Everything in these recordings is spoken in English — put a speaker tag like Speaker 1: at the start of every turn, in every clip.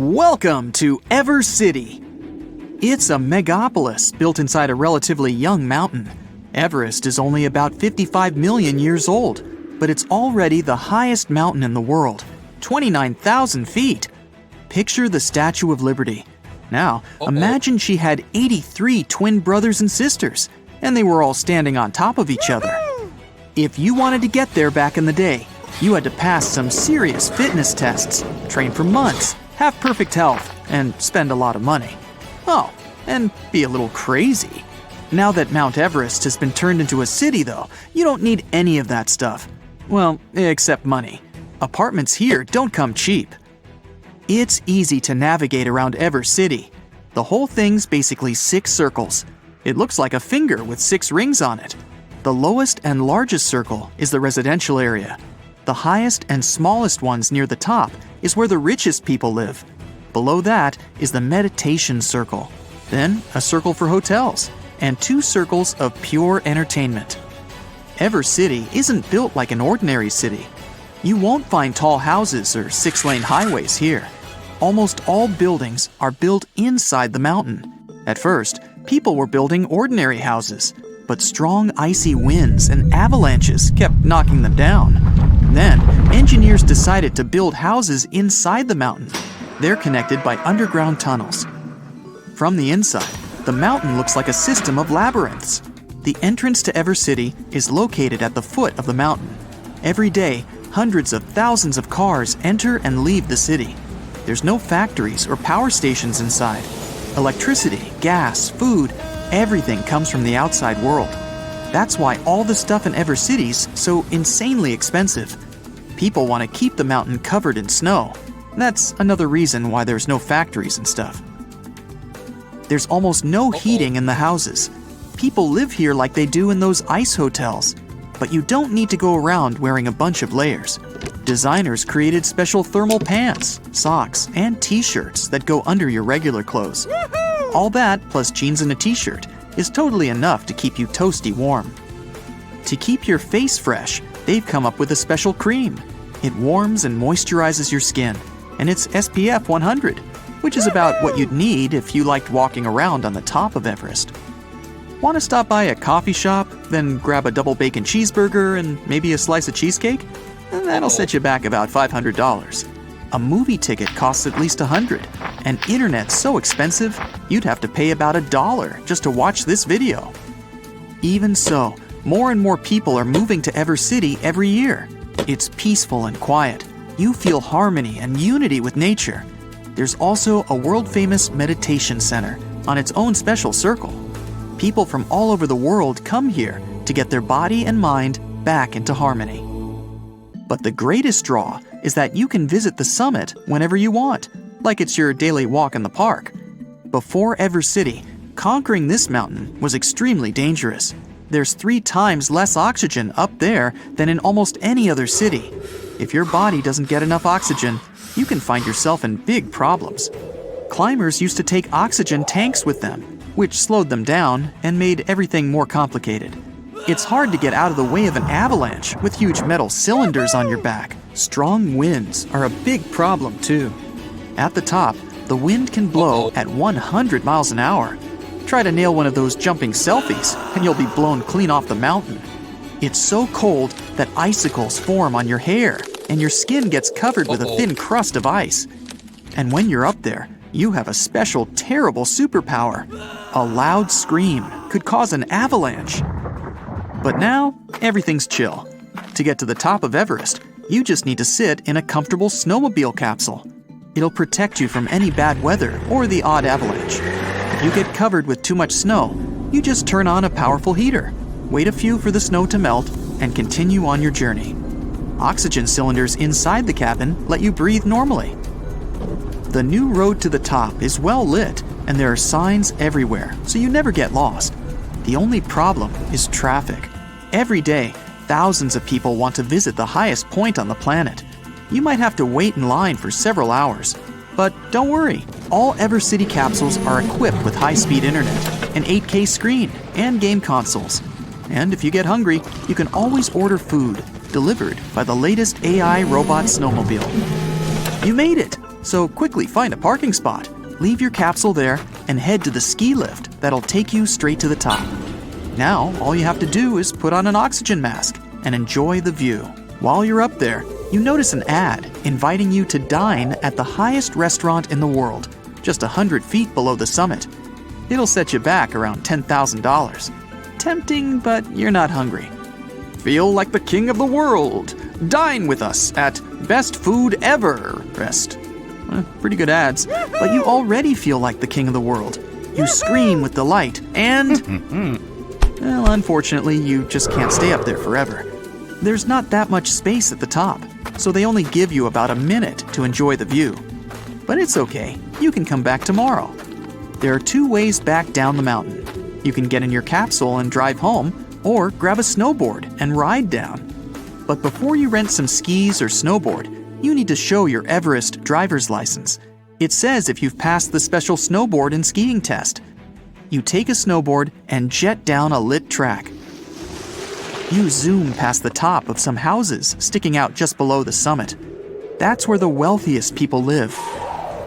Speaker 1: Welcome to Ever City. It's a megapolis built inside a relatively young mountain. Everest is only about 55 million years old, but it's already the highest mountain in the world, 29,000 feet. Picture the Statue of Liberty. Now, imagine she had 83 twin brothers and sisters, and they were all standing on top of each other. If you wanted to get there back in the day, you had to pass some serious fitness tests, train for months, have perfect health, and spend a lot of money. Oh, and be a little crazy. Now that Mount Everest has been turned into a city, though, you don't need any of that stuff. Well, except money. Apartments here don't come cheap. It's easy to navigate around Ever City. The whole thing's basically 6 circles. It looks like a finger with 6 rings on it. The lowest and largest circle is the residential area. The highest and smallest ones near the top is where the richest people live. Below that is the meditation circle. Then a circle for hotels, and 2 circles of pure entertainment. Ever City isn't built like an ordinary city. You won't find tall houses or 6-lane highways here. Almost all buildings are built inside the mountain. At first, people were building ordinary houses, but strong icy winds and avalanches kept knocking them down. Then, engineers decided to build houses inside the mountain. They're connected by underground tunnels. From the inside, the mountain looks like a system of labyrinths. The entrance to Ever City is located at the foot of the mountain. Every day, hundreds of thousands of cars enter and leave the city. There's no factories or power stations inside. Electricity, gas, food, everything comes from the outside world. That's why all the stuff in Ever City's so insanely expensive. People want to keep the mountain covered in snow. That's another reason why there's no factories and stuff. There's almost no heating in the houses. People live here like they do in those ice hotels. But you don't need to go around wearing a bunch of layers. Designers created special thermal pants, socks, and t-shirts that go under your regular clothes. All that, plus jeans and a t-shirt, is totally enough to keep you toasty warm. To keep your face fresh, they've come up with a special cream. It warms and moisturizes your skin, and it's SPF 100, which is about what you'd need if you liked walking around on the top of Everest. Want to stop by a coffee shop, then grab a double bacon cheeseburger and maybe a slice of cheesecake? That'll set you back about $500. A movie ticket costs at least $100, and internet's so expensive, you'd have to pay about $1 just to watch this video. Even so, more and more people are moving to Ever City every year. It's peaceful and quiet. You feel harmony and unity with nature. There's also a world-famous meditation center on its own special circle. People from all over the world come here to get their body and mind back into harmony. But the greatest draw is that you can visit the summit whenever you want, like it's your daily walk in the park. Before Ever City, conquering this mountain was extremely dangerous. There's 3 times less oxygen up there than in almost any other city. If your body doesn't get enough oxygen, you can find yourself in big problems. Climbers used to take oxygen tanks with them, which slowed them down and made everything more complicated. It's hard to get out of the way of an avalanche with huge metal cylinders on your back. Strong winds are a big problem too. At the top, the wind can blow at 100 miles an hour. Try to nail one of those jumping selfies and you'll be blown clean off the mountain. It's so cold that icicles form on your hair and your skin gets covered with a thin crust of ice. And when you're up there, you have a special terrible superpower. A loud scream could cause an avalanche. But now, everything's chill. To get to the top of Everest, you just need to sit in a comfortable snowmobile capsule. It'll protect you from any bad weather or the odd avalanche. If you get covered with too much snow, you just turn on a powerful heater, wait a few for the snow to melt, and continue on your journey. Oxygen cylinders inside the cabin let you breathe normally. The new road to the top is well lit, and there are signs everywhere, so you never get lost. The only problem is traffic. Every day, thousands of people want to visit the highest point on the planet. You might have to wait in line for several hours. But don't worry, all Ever City capsules are equipped with high-speed internet, an 8K screen, and game consoles. And if you get hungry, you can always order food, delivered by the latest AI robot snowmobile. You made it! So quickly find a parking spot, leave your capsule there, and head to the ski lift that'll take you straight to the top. Now, all you have to do is put on an oxygen mask and enjoy the view. While you're up there, you notice an ad inviting you to dine at the highest restaurant in the world, just 100 feet below the summit. It'll set you back around $10,000. Tempting, but you're not hungry. Feel like the king of the world. Dine with us at Best Food Ever Rest. Pretty good ads, but you already feel like the king of the world. You scream with delight and... well, unfortunately, you just can't stay up there forever. There's not that much space at the top, so they only give you about a minute to enjoy the view. But it's okay, you can come back tomorrow. There are 2 ways back down the mountain. You can get in your capsule and drive home, or grab a snowboard and ride down. But before you rent some skis or snowboard, you need to show your Everest driver's license. It says if you've passed the special snowboard and skiing test. You take a snowboard and jet down a lit track. You zoom past the top of some houses sticking out just below the summit. That's where the wealthiest people live.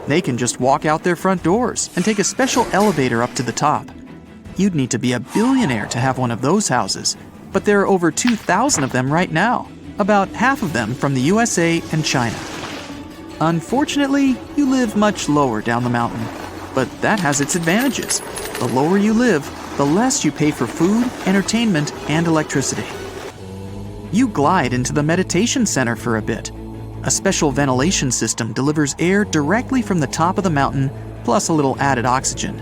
Speaker 1: They can just walk out their front doors and take a special elevator up to the top. You'd need to be a billionaire to have one of those houses, but there are over 2,000 of them right now, about half of them from the USA and China. Unfortunately, you live much lower down the mountain, but that has its advantages. The lower you live, the less you pay for food, entertainment, and electricity. You glide into the meditation center for a bit. A special ventilation system delivers air directly from the top of the mountain, plus a little added oxygen.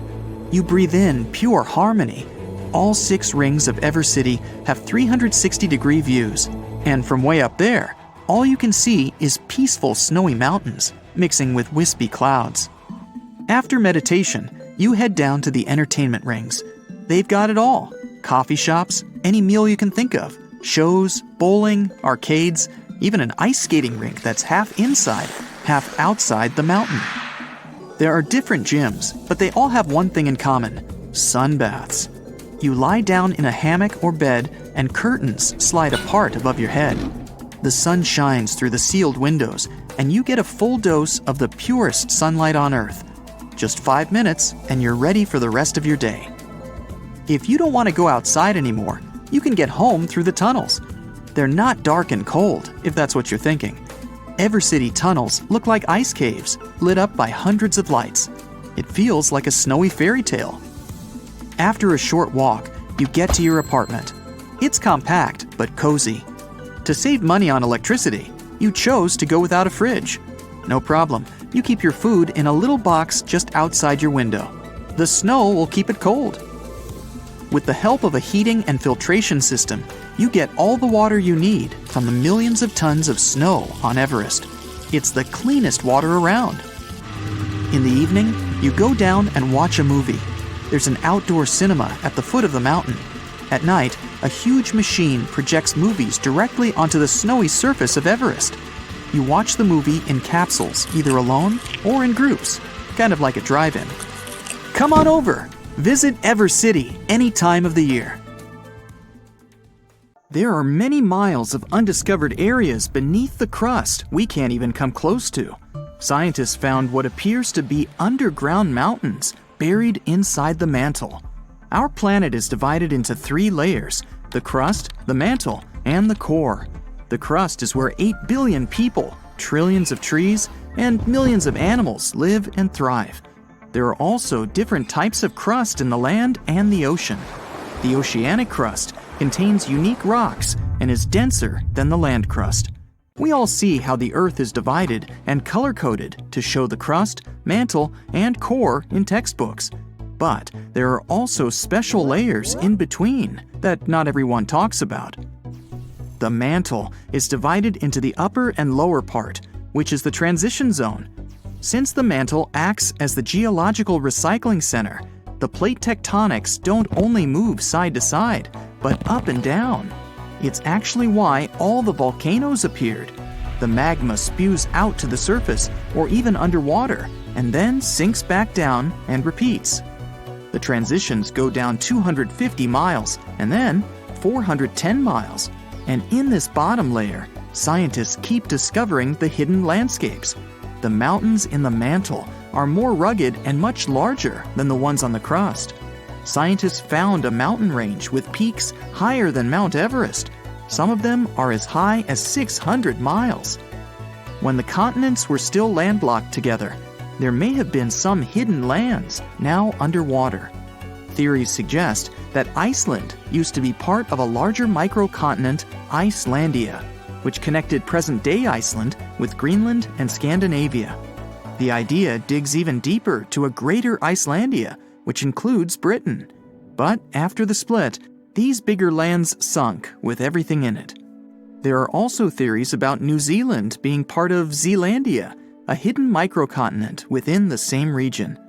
Speaker 1: You breathe in pure harmony. All 6 rings of Evercity have 360-degree views, and from way up there, all you can see is peaceful snowy mountains mixing with wispy clouds. After meditation, you head down to the entertainment rings. They've got it all: coffee shops, any meal you can think of, shows, bowling, arcades, even an ice skating rink that's half inside, half outside the mountain. There are different gyms, but they all have one thing in common: sun baths. You lie down in a hammock or bed, and curtains slide apart above your head. The sun shines through the sealed windows, and you get a full dose of the purest sunlight on Earth. Just 5 minutes, and you're ready for the rest of your day. If you don't want to go outside anymore, you can get home through the tunnels. They're not dark and cold, if that's what you're thinking. Evercity tunnels look like ice caves, lit up by hundreds of lights. It feels like a snowy fairy tale. After a short walk, you get to your apartment. It's compact, but cozy. To save money on electricity, you chose to go without a fridge. No problem, you keep your food in a little box just outside your window. The snow will keep it cold. With the help of a heating and filtration system, you get all the water you need from the millions of tons of snow on Everest. It's the cleanest water around. In the evening, you go down and watch a movie. There's an outdoor cinema at the foot of the mountain. At night, a huge machine projects movies directly onto the snowy surface of Everest. You watch the movie in capsules, either alone or in groups, kind of like a drive-in. Come on over! Visit Evercity any time of the year. There are many miles of undiscovered areas beneath the crust we can't even come close to. Scientists found what appears to be underground mountains buried inside the mantle. Our planet is divided into 3 layers: the crust, the mantle, and the core. The crust is where 8 billion people, trillions of trees, and millions of animals live and thrive. There are also different types of crust in the land and the ocean. The oceanic crust contains unique rocks and is denser than the land crust. We all see how the Earth is divided and color-coded to show the crust, mantle, and core in textbooks. But there are also special layers in between that not everyone talks about. The mantle is divided into the upper and lower part, which is the transition zone. Since the mantle acts as the geological recycling center, the plate tectonics don't only move side to side, but up and down. It's actually why all the volcanoes appeared. The magma spews out to the surface or even underwater, and then sinks back down and repeats. The transitions go down 250 miles and then 410 miles. And in this bottom layer, scientists keep discovering the hidden landscapes. the mountains in the mantle are more rugged and much larger than the ones on the crust. Scientists found a mountain range with peaks higher than Mount Everest. Some of them are as high as 600 miles. When the continents were still landlocked together, there may have been some hidden lands now underwater. Theories suggest that Iceland used to be part of a larger microcontinent, Icelandia, which connected present-day Iceland with Greenland and Scandinavia. The idea digs even deeper to a greater Icelandia, which includes Britain. But after the split, these bigger lands sunk with everything in it. There are also theories about New Zealand being part of Zealandia, a hidden microcontinent within the same region.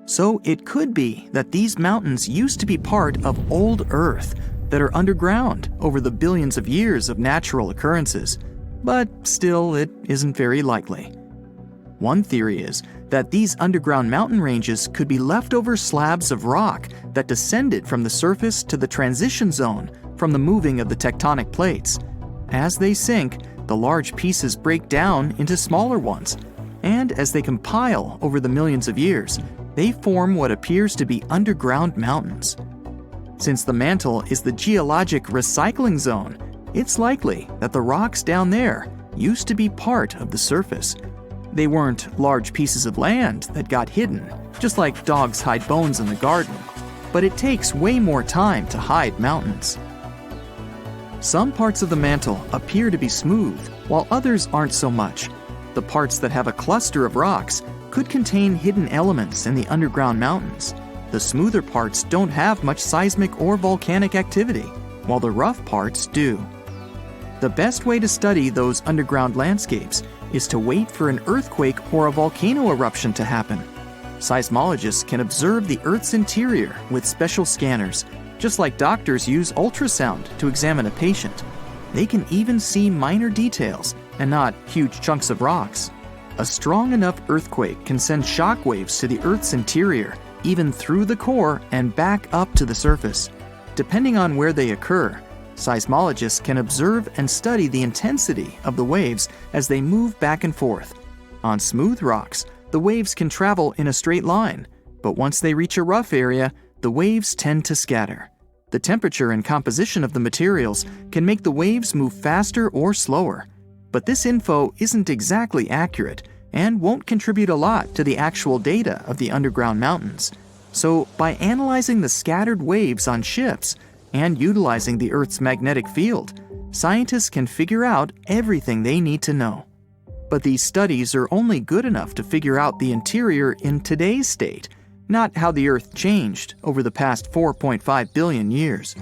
Speaker 1: So it could be that these mountains used to be part of old Earth that are underground over the billions of years of natural occurrences, but still it isn't very likely. One theory is that these underground mountain ranges could be leftover slabs of rock that descended from the surface to the transition zone from the moving of the tectonic plates. As they sink, the large pieces break down into smaller ones, and as they compile over the millions of years, they form what appears to be underground mountains. Since the mantle is the geologic recycling zone, it's likely that the rocks down there used to be part of the surface. They weren't large pieces of land that got hidden, just like dogs hide bones in the garden, but it takes way more time to hide mountains. Some parts of the mantle appear to be smooth, while others aren't so much. The parts that have a cluster of rocks could contain hidden elements in the underground mountains. The smoother parts don't have much seismic or volcanic activity, while the rough parts do. The best way to study those underground landscapes is to wait for an earthquake or a volcano eruption to happen. Seismologists can observe the Earth's interior with special scanners, just like doctors use ultrasound to examine a patient. They can even see minor details and not huge chunks of rocks. A strong enough earthquake can send shock waves to the Earth's interior, even through the core and back up to the surface. Depending on where they occur, seismologists can observe and study the intensity of the waves as they move back and forth. On smooth rocks, the waves can travel in a straight line, but once they reach a rough area, the waves tend to scatter. The temperature and composition of the materials can make the waves move faster or slower. But this info isn't exactly accurate and won't contribute a lot to the actual data of the underground mountains. So by analyzing the scattered waves on ships and utilizing the Earth's magnetic field, scientists can figure out everything they need to know. But these studies are only good enough to figure out the interior in today's state, not how the Earth changed over the past 4.5 billion years.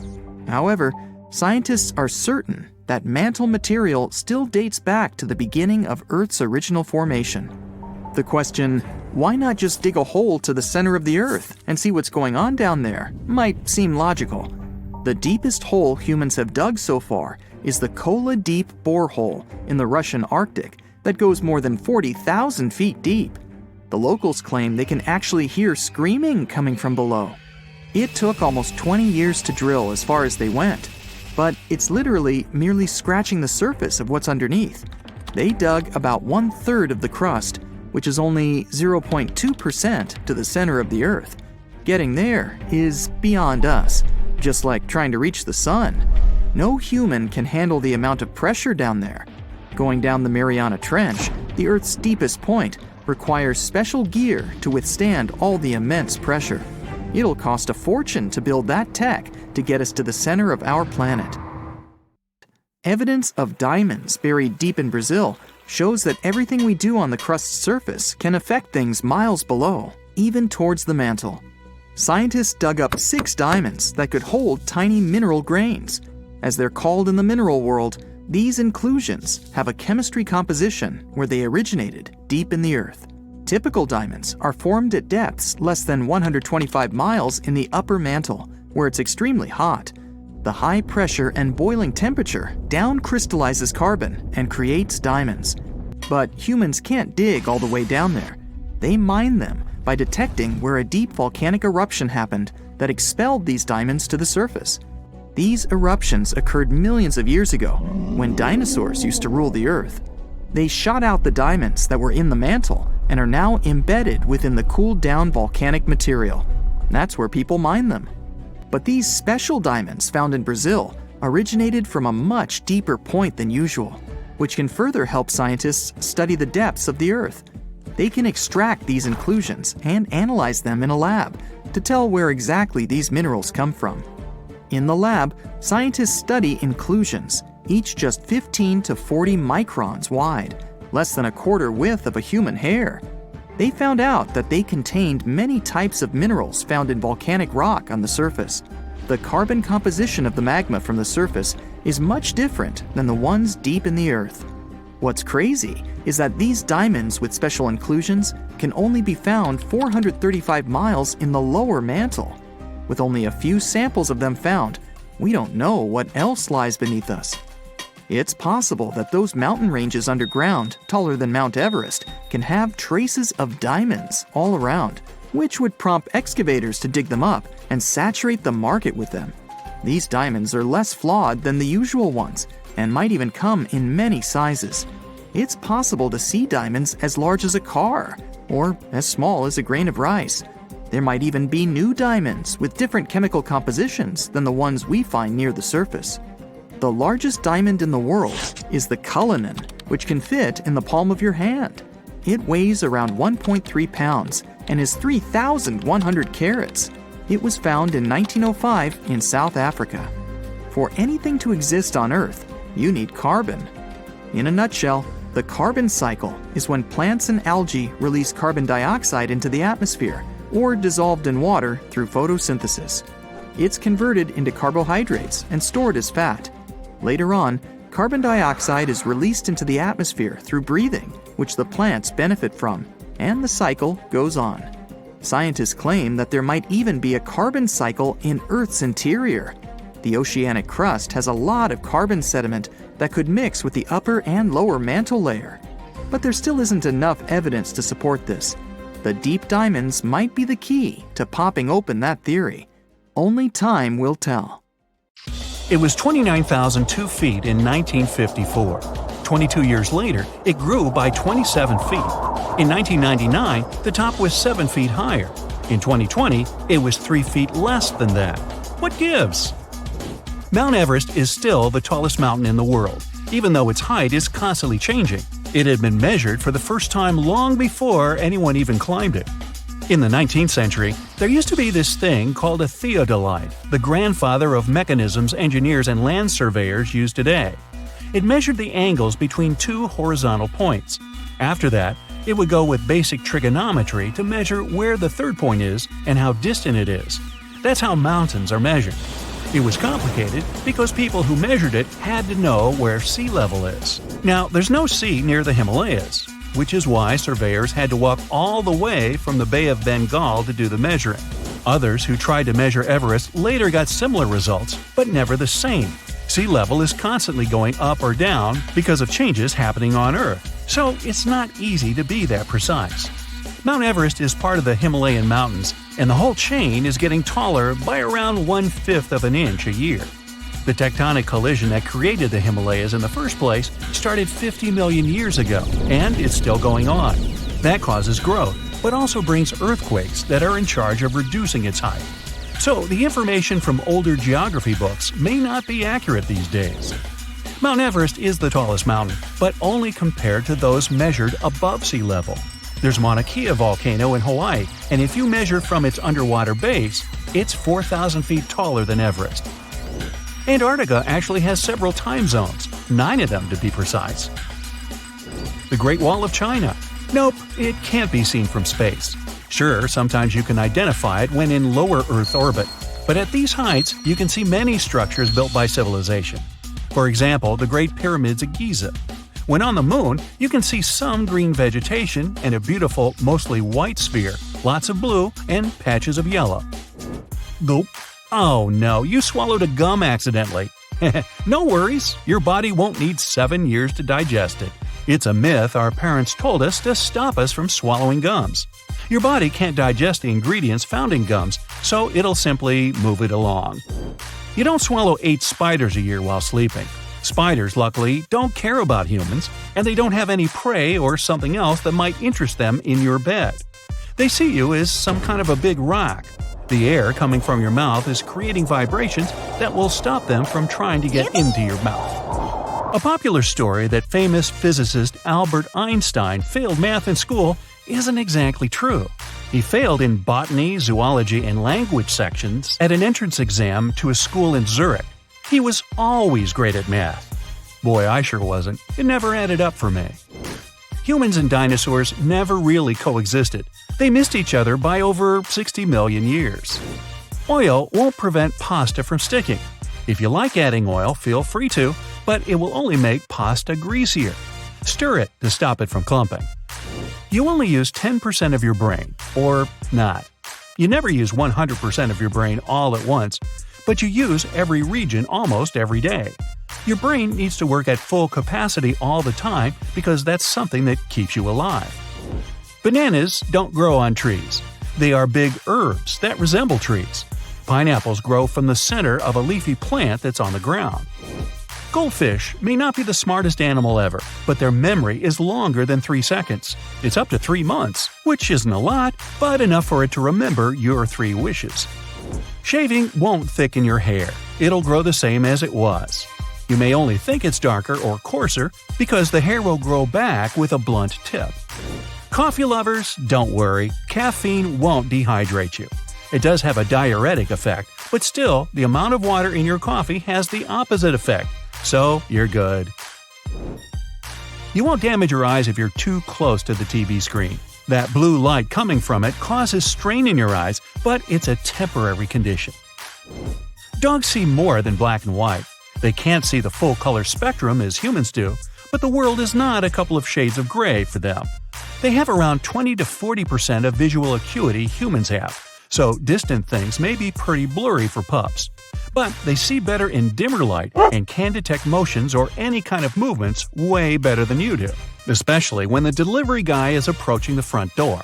Speaker 1: However, scientists are certain that mantle material still dates back to the beginning of Earth's original formation. The question, why not just dig a hole to the center of the Earth and see what's going on down there, might seem logical. The deepest hole humans have dug so far is the Kola Deep borehole in the Russian Arctic that goes more than 40,000 feet deep. The locals claim they can actually hear screaming coming from below. It took almost 20 years to drill as far as they went, but it's literally merely scratching the surface of what's underneath. They dug about 1/3 of the crust, which is only 0.2% to the center of the Earth. Getting there is beyond us, just like trying to reach the sun. No human can handle the amount of pressure down there. Going down the Mariana Trench, the Earth's deepest point, requires special gear to withstand all the immense pressure. It'll cost a fortune to build that tech to get us to the center of our planet. Evidence of diamonds buried deep in Brazil shows that everything we do on the crust's surface can affect things miles below, even towards the mantle. Scientists dug up 6 diamonds that could hold tiny mineral grains. As they're called in the mineral world, these inclusions have a chemistry composition where they originated deep in the Earth. Typical diamonds are formed at depths less than 125 miles in the upper mantle, where it's extremely hot. The high pressure and boiling temperature down crystallizes carbon and creates diamonds. But humans can't dig all the way down there. They mine them by detecting where a deep volcanic eruption happened that expelled these diamonds to the surface. These eruptions occurred millions of years ago, when dinosaurs used to rule the Earth. They shot out the diamonds that were in the mantle and are now embedded within the cooled-down volcanic material. That's where people mine them. But these special diamonds found in Brazil originated from a much deeper point than usual, which can further help scientists study the depths of the Earth. They can extract these inclusions and analyze them in a lab to tell where exactly these minerals come from. In the lab, scientists study inclusions, each just 15 to 40 microns wide, less than a quarter width of a human hair. They found out that they contained many types of minerals found in volcanic rock on the surface. The carbon composition of the magma from the surface is much different than the ones deep in the Earth. What's crazy is that these diamonds with special inclusions can only be found 435 miles in the lower mantle. With only a few samples of them found, we don't know what else lies beneath us. It's possible that those mountain ranges underground, taller than Mount Everest, can have traces of diamonds all around, which would prompt excavators to dig them up and saturate the market with them. These diamonds are less flawed than the usual ones and might even come in many sizes. It's possible to see diamonds as large as a car or as small as a grain of rice. There might even be new diamonds with different chemical compositions than the ones we find near the surface. The largest diamond in the world is the Cullinan, which can fit in the palm of your hand. It weighs around 1.3 pounds and is 3,100 carats. It was found in 1905 in South Africa. For anything to exist on Earth, you need carbon. In a nutshell, the carbon cycle is when plants and algae release carbon dioxide into the atmosphere or dissolved in water through photosynthesis. It's converted into carbohydrates and stored as fat. Later on, carbon dioxide is released into the atmosphere through breathing, which the plants benefit from, and the cycle goes on. Scientists claim that there might even be a carbon cycle in Earth's interior. The oceanic crust has a lot of carbon sediment that could mix with the upper and lower mantle layer. But there still isn't enough evidence to support this. The deep diamonds might be the key to popping open that theory. Only time will tell.
Speaker 2: It was 29,002 feet in 1954. 22 years later, it grew by 27 feet. In 1999, the top was 7 feet higher. In 2020, it was 3 feet less than that. What gives? Mount Everest is still the tallest mountain in the world, even though its height is constantly changing. It had been measured for the first time long before anyone even climbed it. In the 19th century, there used to be this thing called a theodolite, the grandfather of mechanisms engineers and land surveyors use today. It measured the angles between two horizontal points. After that, it would go with basic trigonometry to measure where the third point is and how distant it is. That's how mountains are measured. It was complicated because people who measured it had to know where sea level is. Now, there's no sea near the Himalayas, which is why surveyors had to walk all the way from the Bay of Bengal to do the measuring. Others who tried to measure Everest later got similar results, but never the same. Sea level is constantly going up or down because of changes happening on Earth, so it's not easy to be that precise. Mount Everest is part of the Himalayan mountains, and the whole chain is getting taller by around 1/5 of an inch a year. The tectonic collision that created the Himalayas in the first place started 50 million years ago, and it's still going on. That causes growth, but also brings earthquakes that are in charge of reducing its height. So the information from older geography books may not be accurate these days. Mount Everest is the tallest mountain, but only compared to those measured above sea level. There's Mauna Kea volcano in Hawaii, and if you measure from its underwater base, it's 4,000 feet taller than Everest. Antarctica actually has several time zones, 9 of them to be precise. The Great Wall of China. Nope, it can't be seen from space. Sure, sometimes you can identify it when in lower Earth orbit, but at these heights you can see many structures built by civilization. For example, the Great Pyramids of Giza. When on the moon, you can see some green vegetation and a beautiful, mostly white sphere, lots of blue, and patches of yellow. Nope. Oh no, you swallowed a gum accidentally. No worries, your body won't need 7 years to digest it. It's a myth our parents told us to stop us from swallowing gums. Your body can't digest the ingredients found in gums, so it'll simply move it along. You don't swallow 8 spiders a year while sleeping. Spiders, luckily, don't care about humans, and they don't have any prey or something else that might interest them in your bed. They see you as some kind of a big rock. The air coming from your mouth is creating vibrations that will stop them from trying to get into your mouth. A popular story that famous physicist Albert Einstein failed math in school isn't exactly true. He failed in botany, zoology, and language sections at an entrance exam to a school in Zurich. He was always great at math. Boy, I sure wasn't. It never added up for me. Humans and dinosaurs never really coexisted. They missed each other by over 60 million years. Oil won't prevent pasta from sticking. If you like adding oil, feel free to, but it will only make pasta greasier. Stir it to stop it from clumping. You only use 10% of your brain, or not. You never use 100% of your brain all at once, but you use every region almost every day. Your brain needs to work at full capacity all the time because that's something that keeps you alive. Bananas don't grow on trees. They are big herbs that resemble trees. Pineapples grow from the center of a leafy plant that's on the ground. Goldfish may not be the smartest animal ever, but their memory is longer than 3 seconds. It's up to 3 months, which isn't a lot, but enough for it to remember your 3 wishes. Shaving won't thicken your hair. It'll grow the same as it was. You may only think it's darker or coarser because the hair will grow back with a blunt tip. Coffee lovers, don't worry. Caffeine won't dehydrate you. It does have a diuretic effect, but still, the amount of water in your coffee has the opposite effect, so you're good. You won't damage your eyes if you're too close to the TV screen. That blue light coming from it causes strain in your eyes, but it's a temporary condition. Dogs see more than black and white. They can't see the full color spectrum as humans do, but the world is not a couple of shades of gray for them. They have around 20 to 40% of visual acuity humans have, so distant things may be pretty blurry for pups. But they see better in dimmer light and can detect motions or any kind of movements way better than you do, especially when the delivery guy is approaching the front door.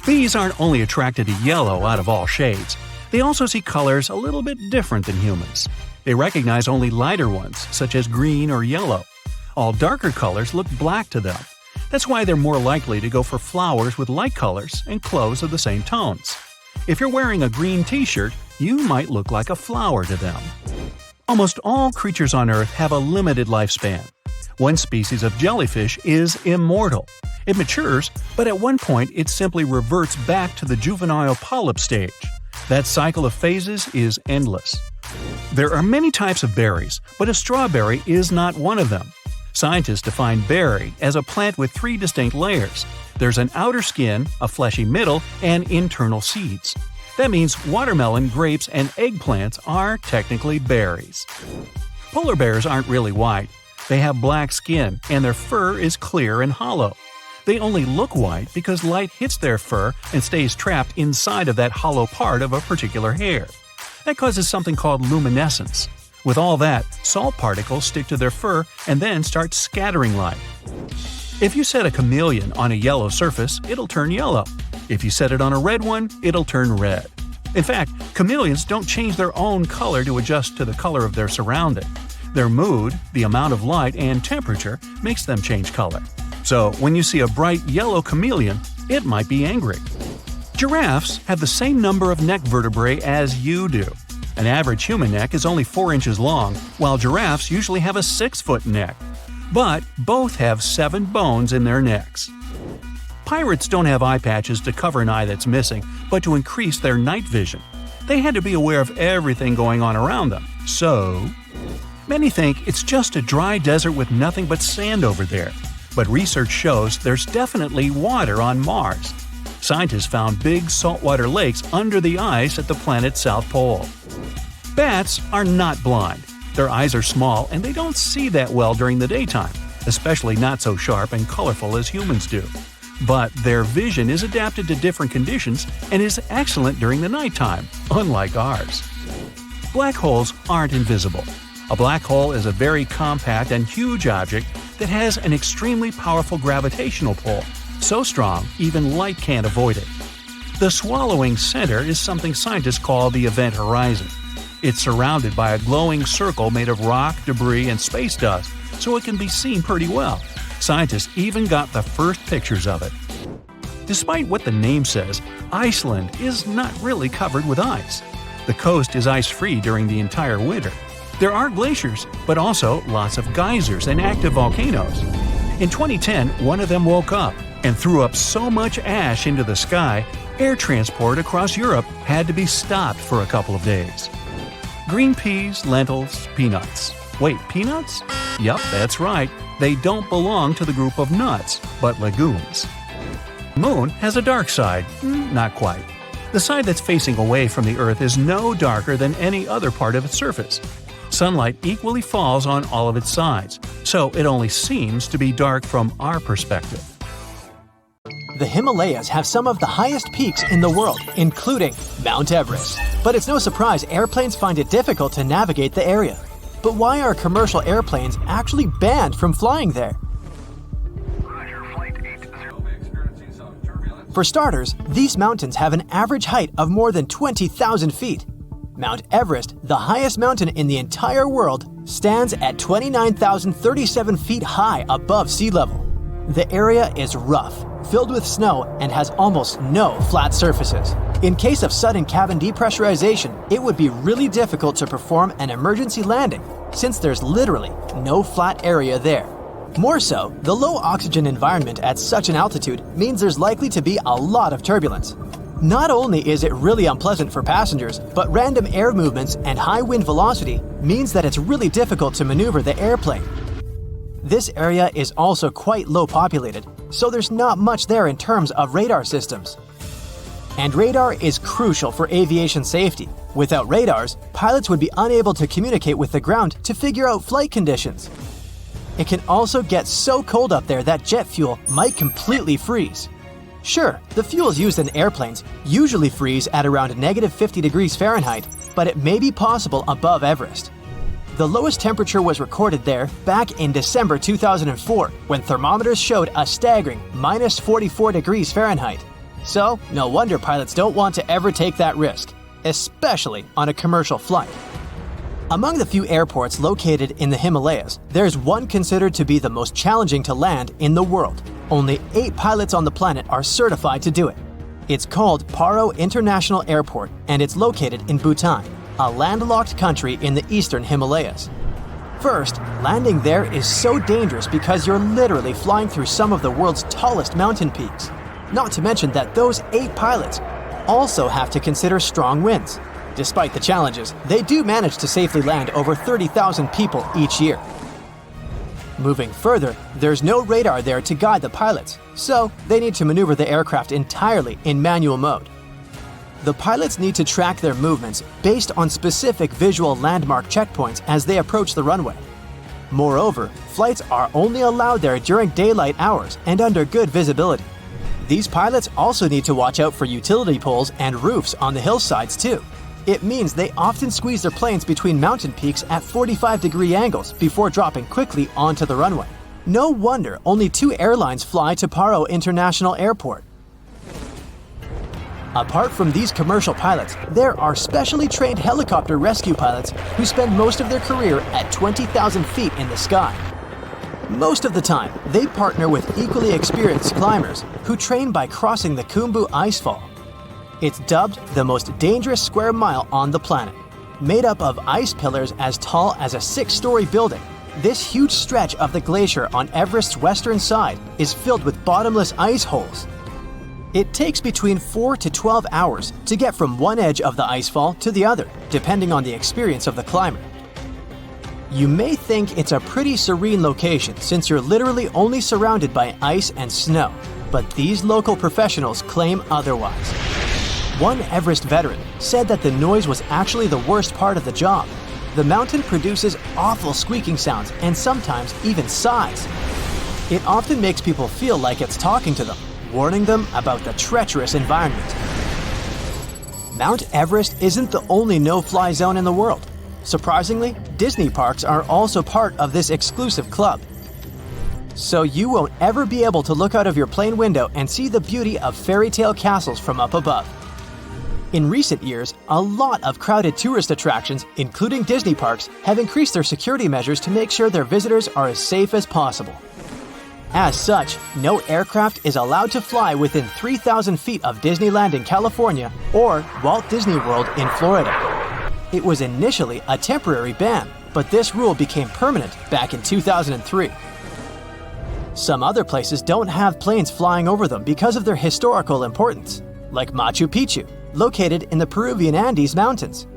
Speaker 2: Bees aren't only attracted to yellow out of all shades, they also see colors a little bit different than humans. They recognize only lighter ones, such as green or yellow. All darker colors look black to them. That's why they're more likely to go for flowers with light colors and clothes of the same tones. If you're wearing a green t-shirt, you might look like a flower to them. Almost all creatures on Earth have a limited lifespan. One species of jellyfish is immortal. It matures, but at one point it simply reverts back to the juvenile polyp stage. That cycle of phases is endless. There are many types of berries, but a strawberry is not one of them. Scientists define berry as a plant with 3 distinct layers. There's an outer skin, a fleshy middle, and internal seeds. That means watermelon, grapes, and eggplants are technically berries. Polar bears aren't really white. They have black skin, and their fur is clear and hollow. They only look white because light hits their fur and stays trapped inside of that hollow part of a particular hair. That causes something called luminescence. With all that, salt particles stick to their fur and then start scattering light. If you set a chameleon on a yellow surface, it'll turn yellow. If you set it on a red one, it'll turn red. In fact, chameleons don't change their own color to adjust to the color of their surrounding. Their mood, the amount of light, and temperature makes them change color. So, when you see a bright yellow chameleon, it might be angry. Giraffes have the same number of neck vertebrae as you do. An average human neck is only 4 inches long, while giraffes usually have a 6-foot neck. But both have 7 bones in their necks. Pirates don't have eye patches to cover an eye that's missing, but to increase their night vision. They had to be aware of everything going on around them. So, many think it's just a dry desert with nothing but sand over there. But research shows there's definitely water on Mars. Scientists found big saltwater lakes under the ice at the planet's south pole. Bats are not blind. Their eyes are small and they don't see that well during the daytime, especially not so sharp and colorful as humans do. But their vision is adapted to different conditions and is excellent during the nighttime, unlike ours. Black holes aren't invisible. A black hole is a very compact and huge object that has an extremely powerful gravitational pull, so strong even light can't avoid it. The swallowing center is something scientists call the event horizon. It's surrounded by a glowing circle made of rock, debris, and space dust, so it can be seen pretty well. Scientists even got the first pictures of it. Despite what the name says, Iceland is not really covered with ice. The coast is ice-free during the entire winter. There are glaciers, but also lots of geysers and active volcanoes. In 2010, one of them woke up and threw up so much ash into the sky, air transport across Europe had to be stopped for a couple of days. Green peas, lentils, peanuts. Wait, peanuts? Yup, that's right. They don't belong to the group of nuts, but legumes. Moon has a dark side. Not quite. The side that's facing away from the Earth is no darker than any other part of its surface. Sunlight equally falls on all of its sides, so it only seems to be dark from our perspective.
Speaker 3: The Himalayas have some of the highest peaks in the world, including Mount Everest. But it's no surprise airplanes find it difficult to navigate the area. But why are commercial airplanes actually banned from flying there? For starters, these mountains have an average height of more than 20,000 feet. Mount Everest, the highest mountain in the entire world, stands at 29,037 feet high above sea level. The area is rough, filled with snow, and has almost no flat surfaces. In case of sudden cabin depressurization, it would be really difficult to perform an emergency landing, since there's literally no flat area there. More so, the low oxygen environment at such an altitude means there's likely to be a lot of turbulence. Not only is it really unpleasant for passengers, but random air movements and high wind velocity means that it's really difficult to maneuver the airplane. This area is also quite low populated, so there's not much there in terms of radar systems. And radar is crucial for aviation safety. Without radars, pilots would be unable to communicate with the ground to figure out flight conditions. It can also get so cold up there that jet fuel might completely freeze. Sure, the fuels used in airplanes usually freeze at around -50 degrees Fahrenheit, but it may be possible above Everest. The lowest temperature was recorded there back in December 2004, when thermometers showed a staggering -44 degrees Fahrenheit. So, no wonder pilots don't want to ever take that risk, especially on a commercial flight. Among the few airports located in the Himalayas, there's one considered to be the most challenging to land in the world. Only 8 pilots on the planet are certified to do it. It's called Paro International Airport, and it's located in Bhutan, a landlocked country in the eastern Himalayas. First, landing there is so dangerous because you're literally flying through some of the world's tallest mountain peaks. Not to mention that those 8 pilots also have to consider strong winds. Despite the challenges, they do manage to safely land over 30,000 people each year. Moving further, there's no radar there to guide the pilots, so they need to maneuver the aircraft entirely in manual mode. The pilots need to track their movements based on specific visual landmark checkpoints as they approach the runway. Moreover, flights are only allowed there during daylight hours and under good visibility. These pilots also need to watch out for utility poles and roofs on the hillsides too. It means they often squeeze their planes between mountain peaks at 45-degree angles before dropping quickly onto the runway. No wonder only 2 airlines fly to Paro International Airport. Apart from these commercial pilots, there are specially trained helicopter rescue pilots who spend most of their career at 20,000 feet in the sky. Most of the time, they partner with equally experienced climbers who train by crossing the Khumbu Icefall. It's dubbed the most dangerous square mile on the planet. Made up of ice pillars as tall as a 6-story building, this huge stretch of the glacier on Everest's western side is filled with bottomless ice holes. It takes between 4 to 12 hours to get from one edge of the icefall to the other, depending on the experience of the climber. You may think it's a pretty serene location since you're literally only surrounded by ice and snow, but these local professionals claim otherwise. One Everest veteran said that the noise was actually the worst part of the job. The mountain produces awful squeaking sounds and sometimes even sighs. It often makes people feel like it's talking to them, warning them about the treacherous environment. Mount Everest isn't the only no-fly zone in the world. Surprisingly, Disney parks are also part of this exclusive club. So you won't ever be able to look out of your plane window and see the beauty of fairy tale castles from up above. In recent years, a lot of crowded tourist attractions, including Disney parks, have increased their security measures to make sure their visitors are as safe as possible. As such, no aircraft is allowed to fly within 3,000 feet of Disneyland in California or Walt Disney World in Florida. It was initially a temporary ban, but this rule became permanent back in 2003. Some other places don't have planes flying over them because of their historical importance, like Machu Picchu, located in the Peruvian Andes Mountains.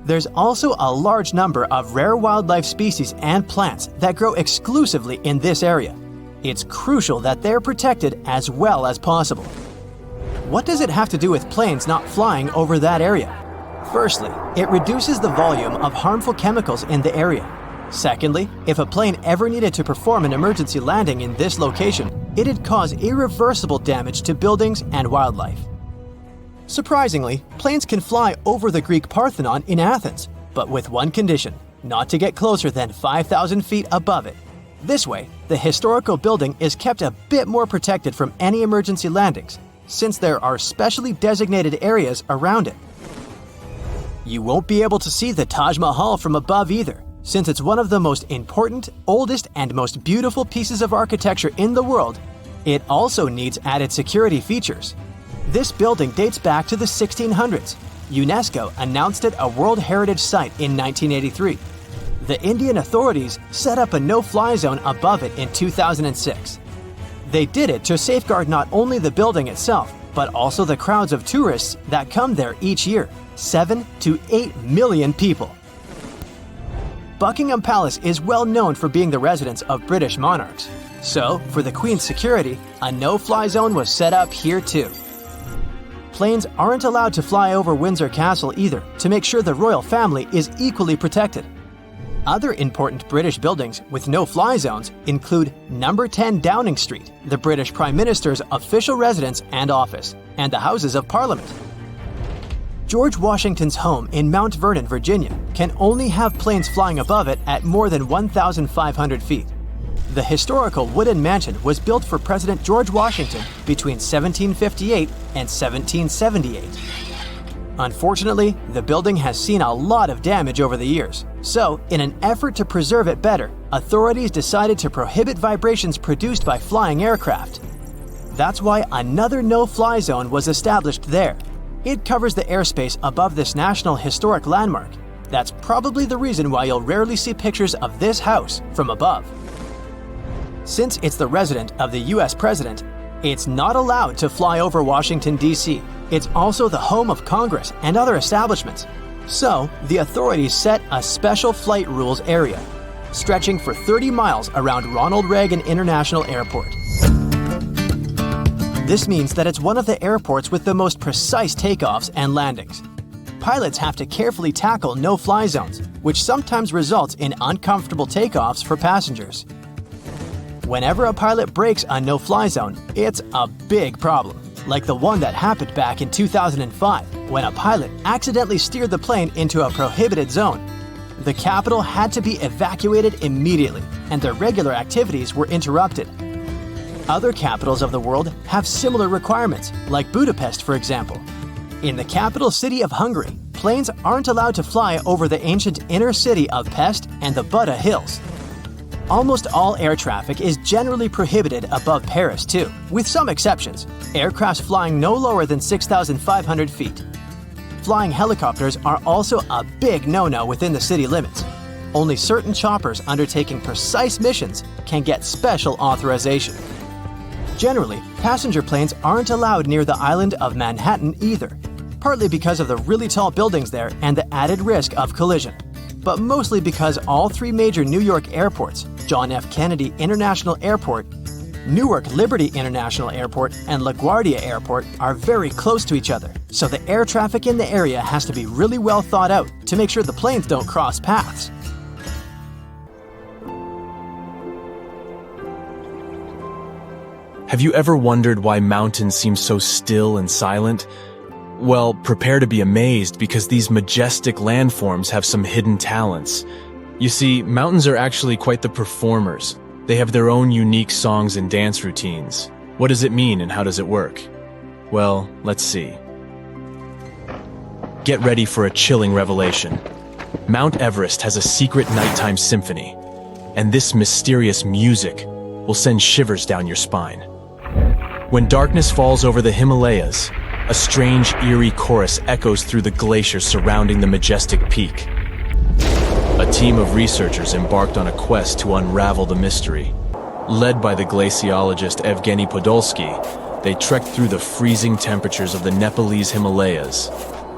Speaker 3: There's also a large number of rare wildlife species and plants that grow exclusively in this area. It's crucial that they're protected as well as possible. What does it have to do with planes not flying over that area? Firstly, it reduces the volume of harmful chemicals in the area. Secondly, if a plane ever needed to perform an emergency landing in this location, it'd cause irreversible damage to buildings and wildlife. Surprisingly, planes can fly over the Greek Parthenon in Athens, but with one condition: not to get closer than 5,000 feet above it. This way, the historical building is kept a bit more protected from any emergency landings, since there are specially designated areas around it. You won't be able to see the Taj Mahal from above either, since it's one of the most important, oldest, and most beautiful pieces of architecture in the world. It also needs added security features. This building dates back to the 1600s. UNESCO announced it a World Heritage Site in 1983. The Indian authorities set up a no-fly zone above it in 2006. They did it to safeguard not only the building itself, but also the crowds of tourists that come there each year, 7 to 8 million people. Buckingham Palace is well known for being the residence of British monarchs. So, for the Queen's security, a no-fly zone was set up here too. Planes aren't allowed to fly over Windsor Castle either, to make sure the royal family is equally protected. Other important British buildings with no-fly zones include Number 10 Downing Street, the British Prime Minister's official residence and office, and the Houses of Parliament. George Washington's home in Mount Vernon, Virginia, can only have planes flying above it at more than 1,500 feet. The historical wooden mansion was built for President George Washington between 1758 and 1778. Unfortunately, the building has seen a lot of damage over the years, so in an effort to preserve it better, authorities decided to prohibit vibrations produced by flying aircraft. That's why another no-fly zone was established there. It covers the airspace above this National Historic Landmark. That's probably the reason why you'll rarely see pictures of this house from above. Since it's the residence of the US President, it's not allowed to fly over Washington, D.C. It's also the home of Congress and other establishments. So, the authorities set a special flight rules area, stretching for 30 miles around Ronald Reagan International Airport. This means that it's one of the airports with the most precise takeoffs and landings. Pilots have to carefully tackle no-fly zones, which sometimes results in uncomfortable takeoffs for passengers. Whenever a pilot breaks a no-fly zone, it's a big problem, like the one that happened back in 2005, when a pilot accidentally steered the plane into a prohibited zone. The capital had to be evacuated immediately, and their regular activities were interrupted. Other capitals of the world have similar requirements, like Budapest, for example. In the capital city of Hungary, planes aren't allowed to fly over the ancient inner city of Pest and the Buda Hills. Almost all air traffic is generally prohibited above Paris too, with some exceptions. Aircraft flying no lower than 6,500 feet. Flying helicopters are also a big no-no within the city limits. Only certain choppers undertaking precise missions can get special authorization. Generally, passenger planes aren't allowed near the island of Manhattan either, partly because of the really tall buildings there and the added risk of collision, but mostly because all three major New York airports, John F. Kennedy International Airport, Newark Liberty International Airport, and LaGuardia Airport are very close to each other, so the air traffic in the area has to be really well thought out to make sure the planes don't cross paths.
Speaker 4: Have you ever wondered why mountains seem so still and silent? Well, prepare to be amazed because these majestic landforms have some hidden talents. You see, mountains are actually quite the performers. They have their own unique songs and dance routines. What does it mean and how does it work? Well, let's see. get ready for a chilling revelation. Mount Everest has a secret nighttime symphony, and this mysterious music will send shivers down your spine. When darkness falls over the Himalayas, a strange, eerie chorus echoes through the glaciers surrounding the majestic peak. A team of researchers embarked on a quest to unravel the mystery. Led by the glaciologist Evgeny Podolsky, they trekked through the freezing temperatures of the Nepalese Himalayas.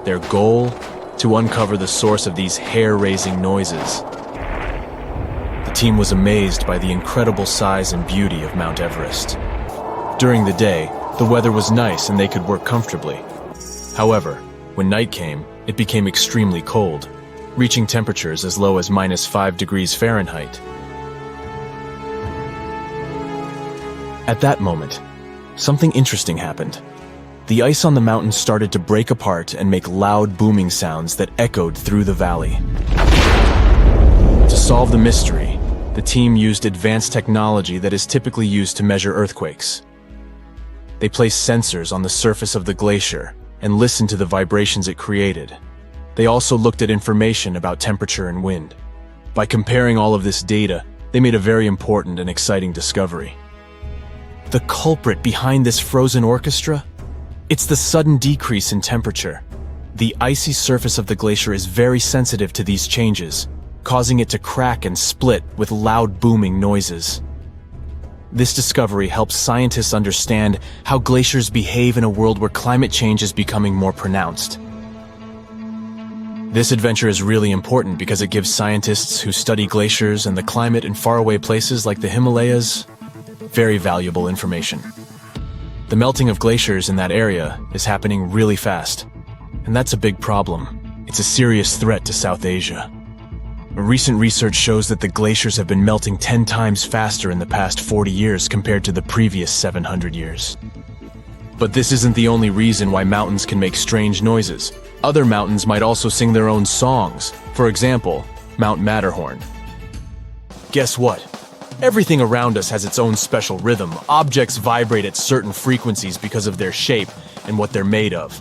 Speaker 4: Their goal? To uncover the source of these hair-raising noises. The team was amazed by the incredible size and beauty of Mount Everest. During the day, the weather was nice and they could work comfortably. However, when night came, it became extremely cold, reaching temperatures as low as -5 degrees Fahrenheit. At that moment, something interesting happened. The ice on the mountain started to break apart and make loud booming sounds that echoed through the valley. To solve the mystery, the team used advanced technology that is typically used to measure earthquakes. They placed sensors on the surface of the glacier and listened to the vibrations it created. They also looked at information about temperature and wind. By comparing all of this data, they made a very important and exciting discovery. The culprit behind this frozen orchestra? It's the sudden decrease in temperature. The icy surface of the glacier is very sensitive to these changes, causing it to crack and split with loud booming noises. This discovery helps scientists understand how glaciers behave in a world where climate change is becoming more pronounced. This adventure is really important because it gives scientists who study glaciers and the climate in faraway places like the Himalayas very valuable information. The melting of glaciers in that area is happening really fast, and that's a big problem. It's a serious threat to South Asia. Recent research shows that the glaciers have been melting 10 times faster in the past 40 years compared to the previous 700 years. But this isn't the only reason why mountains can make strange noises. Other mountains might also sing their own songs. For example, Mount Matterhorn. Guess what? Everything around us has its own special rhythm. Objects vibrate at certain frequencies because of their shape and what they're made of.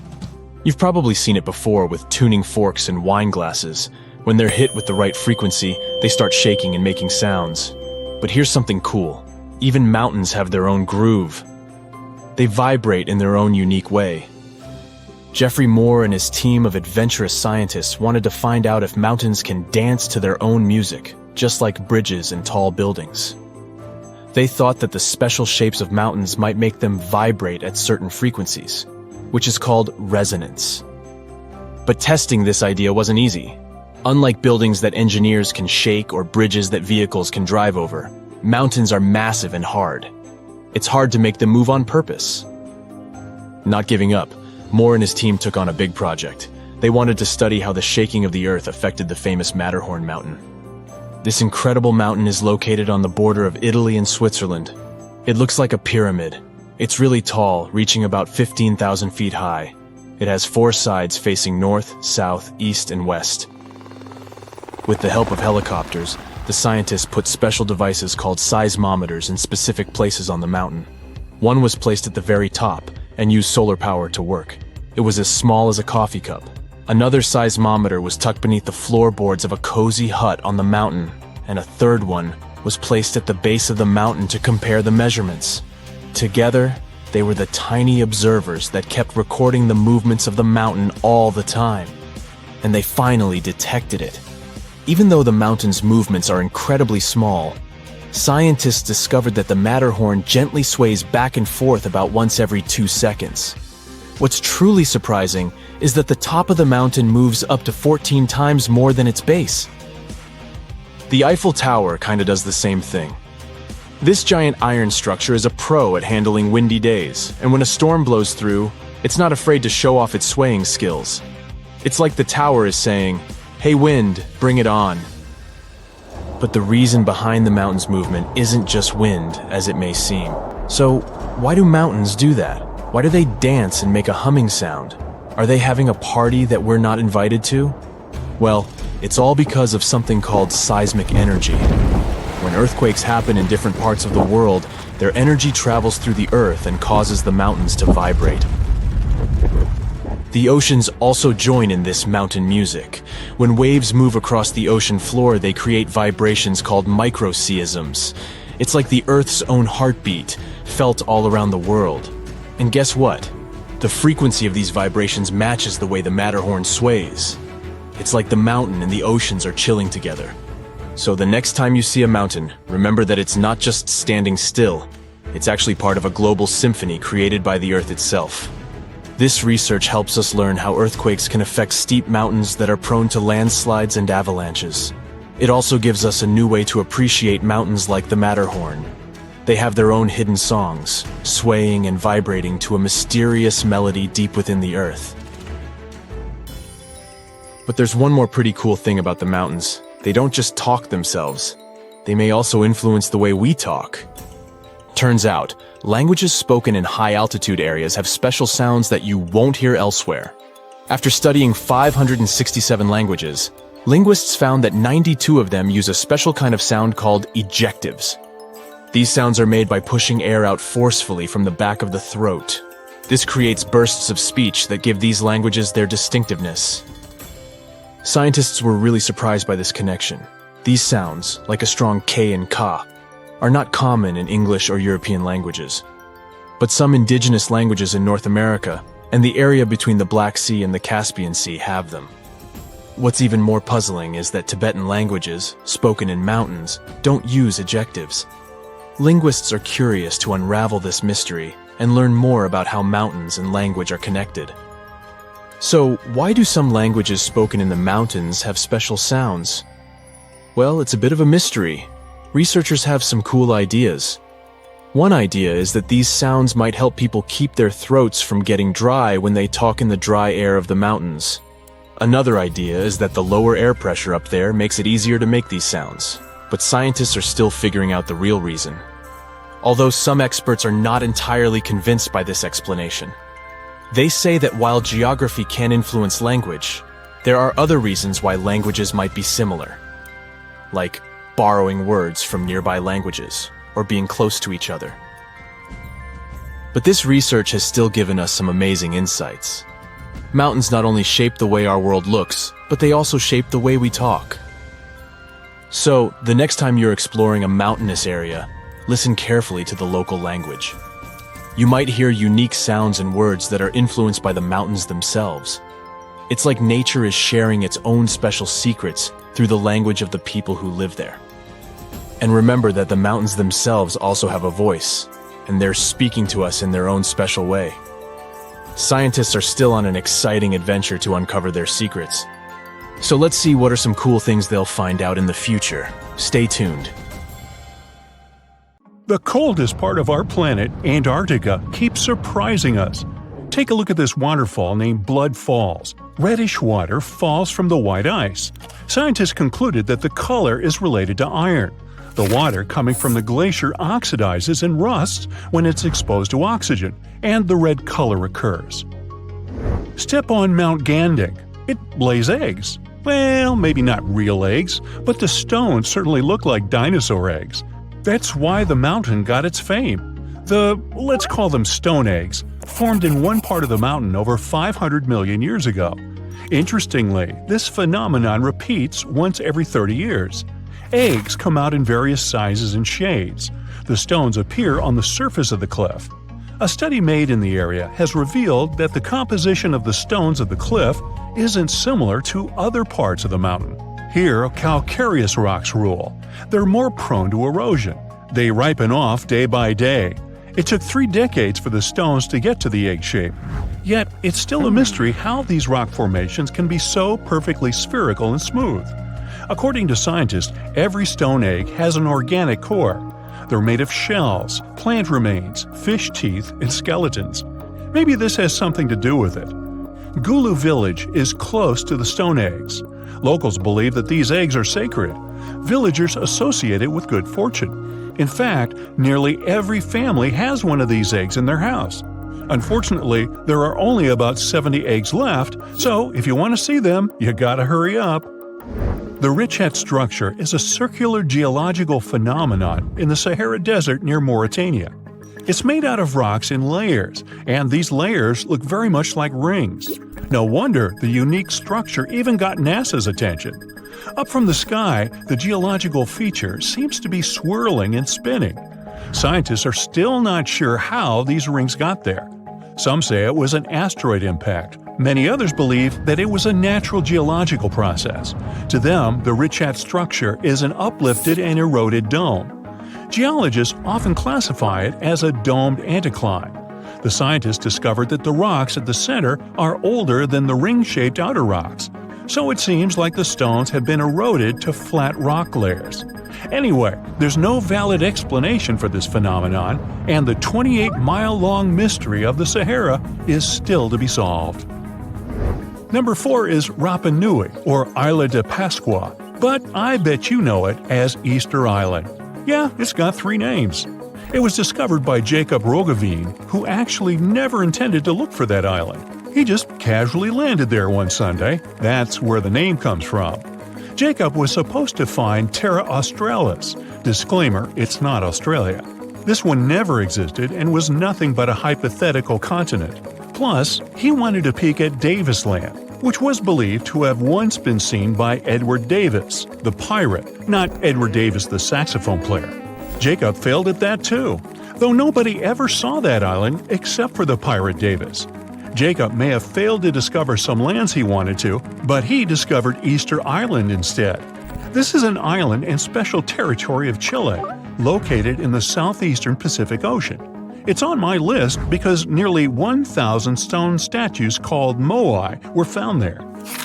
Speaker 4: You've probably seen it before with tuning forks and wine glasses. When they're hit with the right frequency, they start shaking and making sounds. But here's something cool. Even mountains have their own groove. They vibrate in their own unique way. Jeffrey Moore and his team of adventurous scientists wanted to find out if mountains can dance to their own music, just like bridges and tall buildings. They thought that the special shapes of mountains might make them vibrate at certain frequencies, which is called resonance. But testing this idea wasn't easy. Unlike buildings that engineers can shake or bridges that vehicles can drive over, mountains are massive and hard. It's hard to make them move on purpose. Not giving up, Moore and his team took on a big project. They wanted to study how the shaking of the earth affected the famous Matterhorn mountain. This incredible mountain is located on the border of Italy and Switzerland. It looks like a pyramid. It's really tall, reaching about 15,000 feet high. It has 4 sides facing north, south, east, and west. With the help of helicopters, the scientists put special devices called seismometers in specific places on the mountain. One was placed at the very top and used solar power to work. It was as small as a coffee cup. Another seismometer was tucked beneath the floorboards of a cozy hut on the mountain, and a third one was placed at the base of the mountain to compare the measurements. Together, they were the tiny observers that kept recording the movements of the mountain all the time. And they finally detected it. Even though the mountain's movements are incredibly small, scientists discovered that the Matterhorn gently sways back and forth about once every 2 seconds. What's truly surprising is that the top of the mountain moves up to 14 times more than its base. The Eiffel Tower kinda does the same thing. This giant iron structure is a pro at handling windy days, and when a storm blows through, it's not afraid to show off its swaying skills. It's like the tower is saying, "Hey wind, bring it on." But the reason behind the mountain's movement isn't just wind, as it may seem. So, why do mountains do that? Why do they dance and make a humming sound? Are they having a party that we're not invited to? Well, it's all because of something called seismic energy. When earthquakes happen in different parts of the world, their energy travels through the earth and causes the mountains to vibrate. The oceans also join in this mountain music. When waves move across the ocean floor, they create vibrations called microseisms. It's like the Earth's own heartbeat, felt all around the world. And guess what? The frequency of these vibrations matches the way the Matterhorn sways. It's like the mountain and the oceans are chilling together. So the next time you see a mountain, remember that it's not just standing still. It's actually part of a global symphony created by the Earth itself. This research helps us learn how earthquakes can affect steep mountains that are prone to landslides and avalanches. It also gives us a new way to appreciate mountains like the Matterhorn. They have their own hidden songs, swaying and vibrating to a mysterious melody deep within the earth. But there's one more pretty cool thing about the mountains. They don't just talk themselves. They may also influence the way we talk. Turns out, languages spoken in high-altitude areas have special sounds that you won't hear elsewhere. After studying 567 languages, linguists found that 92 of them use a special kind of sound called ejectives. These sounds are made by pushing air out forcefully from the back of the throat. This creates bursts of speech that give these languages their distinctiveness. Scientists were really surprised by this connection. These sounds, like a strong K and Ka, are not common in English or European languages. But some indigenous languages in North America and the area between the Black Sea and the Caspian Sea have them. What's even more puzzling is that Tibetan languages, spoken in mountains, don't use ejectives. Linguists are curious to unravel this mystery and learn more about how mountains and language are connected. So, why do some languages spoken in the mountains have special sounds? Well, it's a bit of a mystery. Researchers have some cool ideas. One idea is that these sounds might help people keep their throats from getting dry when they talk in the dry air of the mountains. Another idea is that the lower air pressure up there makes it easier to make these sounds, but scientists are still figuring out the real reason. Although some experts are not entirely convinced by this explanation. They say that while geography can influence language, there are other reasons why languages might be similar, like borrowing words from nearby languages or being close to each other. But this research has still given us some amazing insights. Mountains not only shape the way our world looks, but they also shape the way we talk. So, the next time you're exploring a mountainous area, listen carefully to the local language. You might hear unique sounds and words that are influenced by the mountains themselves. It's like nature is sharing its own special secrets through the language of the people who live there. And remember that the mountains themselves also have a voice, and they're speaking to us in their own special way. Scientists are still on an exciting adventure to uncover their secrets. So let's see what are some cool things they'll find out in the future. Stay tuned.
Speaker 2: The coldest part of our planet, Antarctica, keeps surprising us. Take a look at this waterfall named Blood Falls. Reddish water falls from the white ice. Scientists concluded that the color is related to iron. The water coming from the glacier oxidizes and rusts when it's exposed to oxygen, and the red color occurs. Step on Mount Gandic. It lays eggs. Well, maybe not real eggs, but the stones certainly look like dinosaur eggs. That's why the mountain got its fame. Let's call them stone eggs, formed in one part of the mountain over 500 million years ago. Interestingly, this phenomenon repeats once every 30 years. Eggs come out in various sizes and shades. The stones appear on the surface of the cliff. A study made in the area has revealed that the composition of the stones of the cliff isn't similar to other parts of the mountain. Here, calcareous rocks rule. They're more prone to erosion. They ripen off day by day. It took 3 decades for the stones to get to the egg shape. Yet, it's still a mystery how these rock formations can be so perfectly spherical and smooth. According to scientists, every stone egg has an organic core. They're made of shells, plant remains, fish teeth, and skeletons. Maybe this has something to do with it. Gulu village is close to the stone eggs. Locals believe that these eggs are sacred. Villagers associate it with good fortune. In fact, nearly every family has one of these eggs in their house. Unfortunately, there are only about 70 eggs left, so if you want to see them, you gotta hurry up. The Richet structure is a circular geological phenomenon in the Sahara Desert near Mauritania. It's made out of rocks in layers, and these layers look very much like rings. No wonder the unique structure even got NASA's attention. Up from the sky, the geological feature seems to be swirling and spinning. Scientists are still not sure how these rings got there. Some say it was an asteroid impact. Many others believe that it was a natural geological process. To them, the Richat structure is an uplifted and eroded dome. Geologists often classify it as a domed anticline. The scientists discovered that the rocks at the center are older than the ring-shaped outer rocks, so it seems like the stones have been eroded to flat rock layers. Anyway, there's no valid explanation for this phenomenon, and the 28-mile-long mystery of the Sahara is still to be solved. Number 4 is Rapa Nui, or Isla de Pascua, but I bet you know it as Easter Island. Yeah, it's got 3 names. It was discovered by Jacob Roggeveen, who actually never intended to look for that island. He just casually landed there one Sunday. That's where the name comes from. Jacob was supposed to find Terra Australis. Disclaimer, it's not Australia. This one never existed and was nothing but a hypothetical continent. Plus, he wanted to peek at Davis Land, which was believed to have once been seen by Edward Davis, the pirate, not Edward Davis, the saxophone player. Jacob failed at that too, though nobody ever saw that island except for the pirate Davis. Jacob may have failed to discover some lands he wanted to, but he discovered Easter Island instead. This is an island in special territory of Chile, located in the southeastern Pacific Ocean. It's on my list because nearly 1,000 stone statues called moai were found there.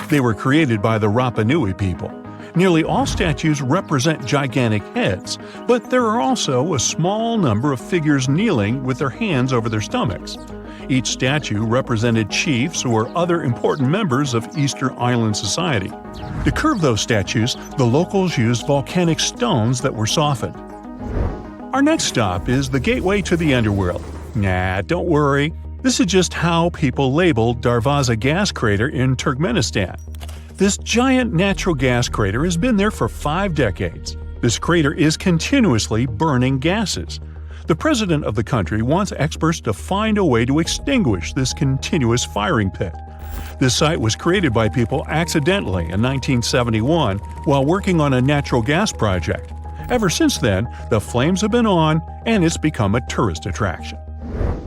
Speaker 2: They were created by the Rapa Nui people. Nearly all statues represent gigantic heads, but there are also a small number of figures kneeling with their hands over their stomachs. Each statue represented chiefs or other important members of Easter Island society. To curve those statues, the locals used volcanic stones that were softened. Our next stop is the gateway to the underworld. Nah, don't worry. This is just how people labeled Darvaza gas crater in Turkmenistan. This giant natural gas crater has been there for 5 decades. This crater is continuously burning gases. The president of the country wants experts to find a way to extinguish this continuous firing pit. This site was created by people accidentally in 1971 while working on a natural gas project. Ever since then, the flames have been on, and it's become a tourist attraction.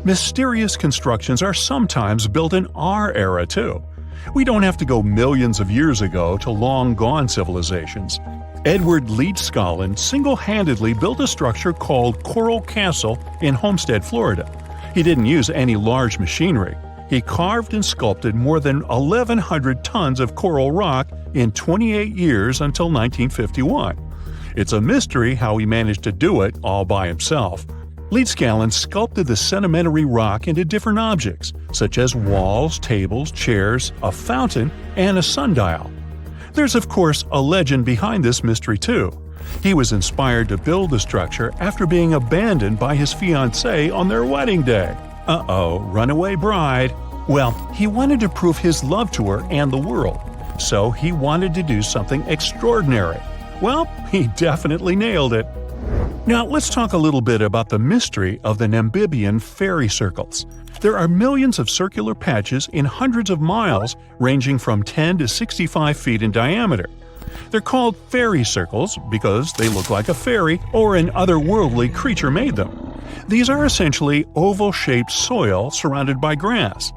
Speaker 2: Mysterious constructions are sometimes built in our era, too. We don't have to go millions of years ago to long-gone civilizations. Edward Leedskallen single-handedly built a structure called Coral Castle in Homestead, Florida. He didn't use any large machinery. He carved and sculpted more than 1,100 tons of coral rock in 28 years until 1951. It's a mystery how he managed to do it all by himself. Leedskallen sculpted the sedimentary rock into different objects, such as walls, tables, chairs, a fountain, and a sundial. There's of course a legend behind this mystery too. He was inspired to build the structure after being abandoned by his fiancée on their wedding day. Uh-oh, runaway bride. Well, he wanted to prove his love to her and the world, so he wanted to do something extraordinary. Well, he definitely nailed it. Now, let's talk a little bit about the mystery of the Namibian fairy circles. There are millions of circular patches in hundreds of miles, ranging from 10 to 65 feet in diameter. They're called fairy circles because they look like a fairy or an otherworldly creature made them. These are essentially oval-shaped soil surrounded by grass.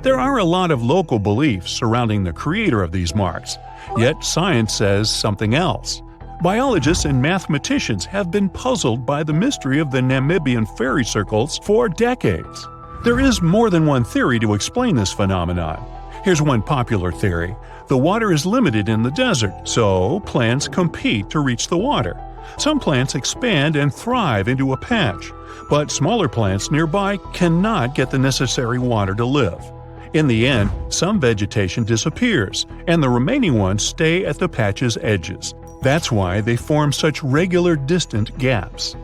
Speaker 2: There are a lot of local beliefs surrounding the creator of these marks, yet science says something else. Biologists and mathematicians have been puzzled by the mystery of the Namibian fairy circles for decades. There is more than one theory to explain this phenomenon. Here's one popular theory. The water is limited in the desert, so plants compete to reach the water. Some plants expand and thrive into a patch, but smaller plants nearby cannot get the necessary water to live. In the end, some vegetation disappears, and the remaining ones stay at the patch's edges. That's why they form such regular distant gaps.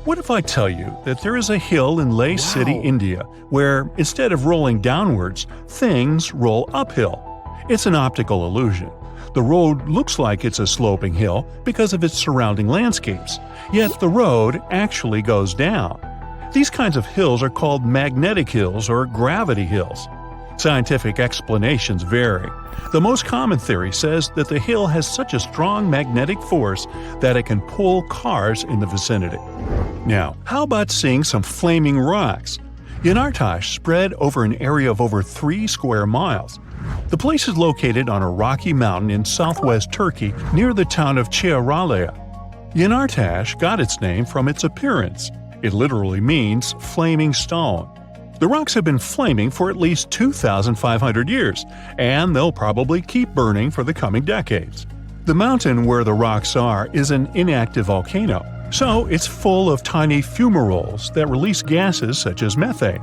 Speaker 2: What if I tell you that there is a hill in Leh City, India, where instead of rolling downwards, things roll uphill? It's an optical illusion. The road looks like it's a sloping hill because of its surrounding landscapes, yet the road actually goes down. These kinds of hills are called magnetic hills or gravity hills. Scientific explanations vary. The most common theory says that the hill has such a strong magnetic force that it can pull cars in the vicinity. Now, how about seeing some flaming rocks? Yanartash spread over an area of over 3 square miles. The place is located on a rocky mountain in southwest Turkey near the town of Çağrıoğlu. Yanartash got its name from its appearance. It literally means flaming stone. The rocks have been flaming for at least 2,500 years, and they'll probably keep burning for the coming decades. The mountain where the rocks are is an inactive volcano, so it's full of tiny fumaroles that release gases such as methane.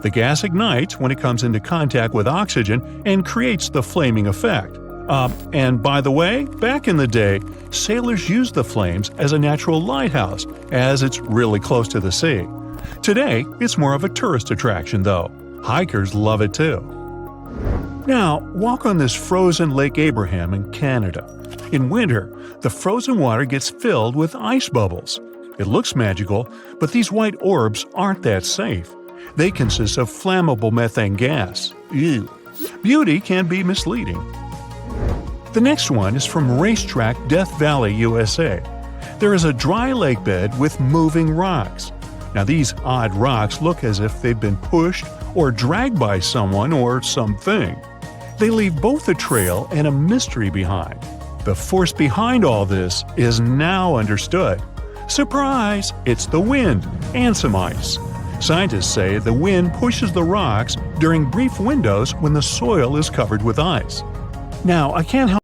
Speaker 2: The gas ignites when it comes into contact with oxygen and creates the flaming effect. And by the way, back in the day, sailors used the flames as a natural lighthouse, as it's really close to the sea. Today, it's more of a tourist attraction, though. Hikers love it too. Now, walk on this frozen Lake Abraham in Canada. In winter, the frozen water gets filled with ice bubbles. It looks magical, but these white orbs aren't that safe. They consist of flammable methane gas. Ew. Beauty can be misleading. The next one is from Racetrack, Death Valley, USA. There is a dry lake bed with moving rocks. Now, these odd rocks look as if they've been pushed or dragged by someone or something. They leave both a trail and a mystery behind. The force behind all this is now understood. Surprise! It's the wind and some ice. Scientists say the wind pushes the rocks during brief windows when the soil is covered with ice. Now, I can't help